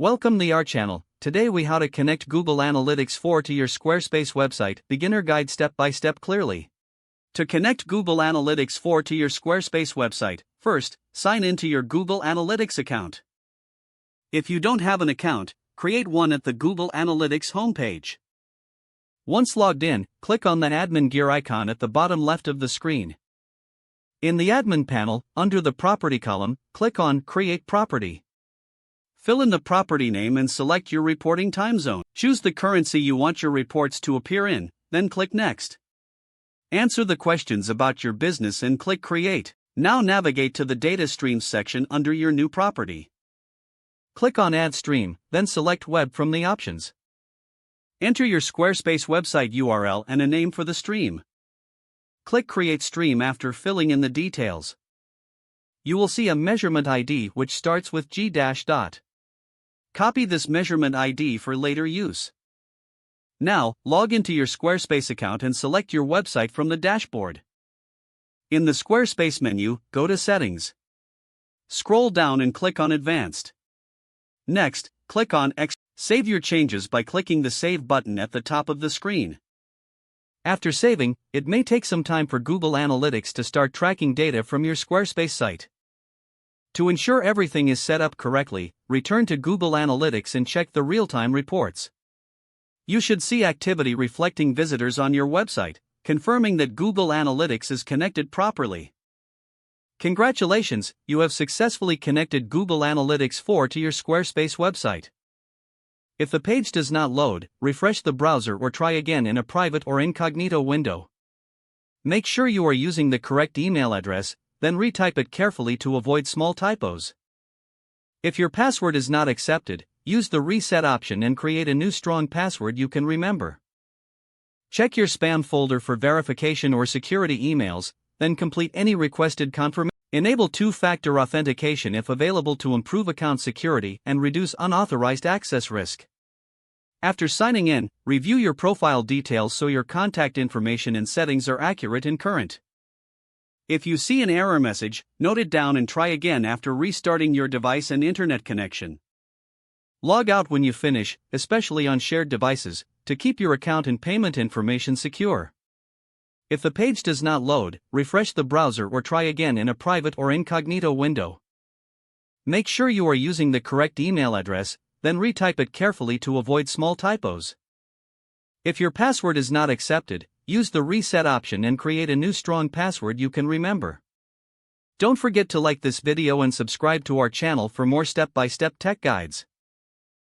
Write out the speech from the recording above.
Welcome to our channel. Today we how to connect Google Analytics 4 to your Squarespace website. Beginner guide step by step clearly. To connect Google Analytics 4 to your Squarespace website, first, sign into your Google Analytics account. If you don't have an account, create one at the Google Analytics homepage. Once logged in, click on the admin gear icon at the bottom left of the screen. In the admin panel, under the property column, click on Create Property. Fill in the property name and select your reporting time zone. Choose the currency you want your reports to appear in, then click Next. Answer the questions about your business and click Create. Now navigate to the Data Streams section under your new property. Click on Add Stream, then select Web from the options. Enter your Squarespace website URL and a name for the stream. Click Create Stream after filling in the details. You will see a measurement ID which starts with G-. Copy this measurement ID for later use. Now, log into your Squarespace account and select your website from the dashboard. In the Squarespace menu, go to Settings. Scroll down and click on Advanced. Next, click on Save your changes by clicking the Save button at the top of the screen. After saving, it may take some time for Google Analytics to start tracking data from your Squarespace site. To ensure everything is set up correctly, return to Google Analytics and check the real-time reports. You should see activity reflecting visitors on your website, confirming that Google Analytics is connected properly. Congratulations, you have successfully connected Google Analytics 4 to your Squarespace website. If the page does not load, refresh the browser or try again in a private or incognito window. Make sure you are using the correct email address, then retype it carefully to avoid small typos. If your password is not accepted, use the reset option and create a new strong password you can remember. Check your spam folder for verification or security emails, then complete any requested confirmation. Enable two-factor authentication if available to improve account security and reduce unauthorized access risk. After signing in, review your profile details so your contact information and settings are accurate and current. If you see an error message, note it down and try again after restarting your device and internet connection. Log out when you finish, especially on shared devices, to keep your account and payment information secure. If the page does not load, refresh the browser or try again in a private or incognito window. Make sure you are using the correct email address, then retype it carefully to avoid small typos. If your password is not accepted, use the reset option and create a new strong password you can remember. Don't forget to like this video and subscribe to our channel for more step-by-step tech guides.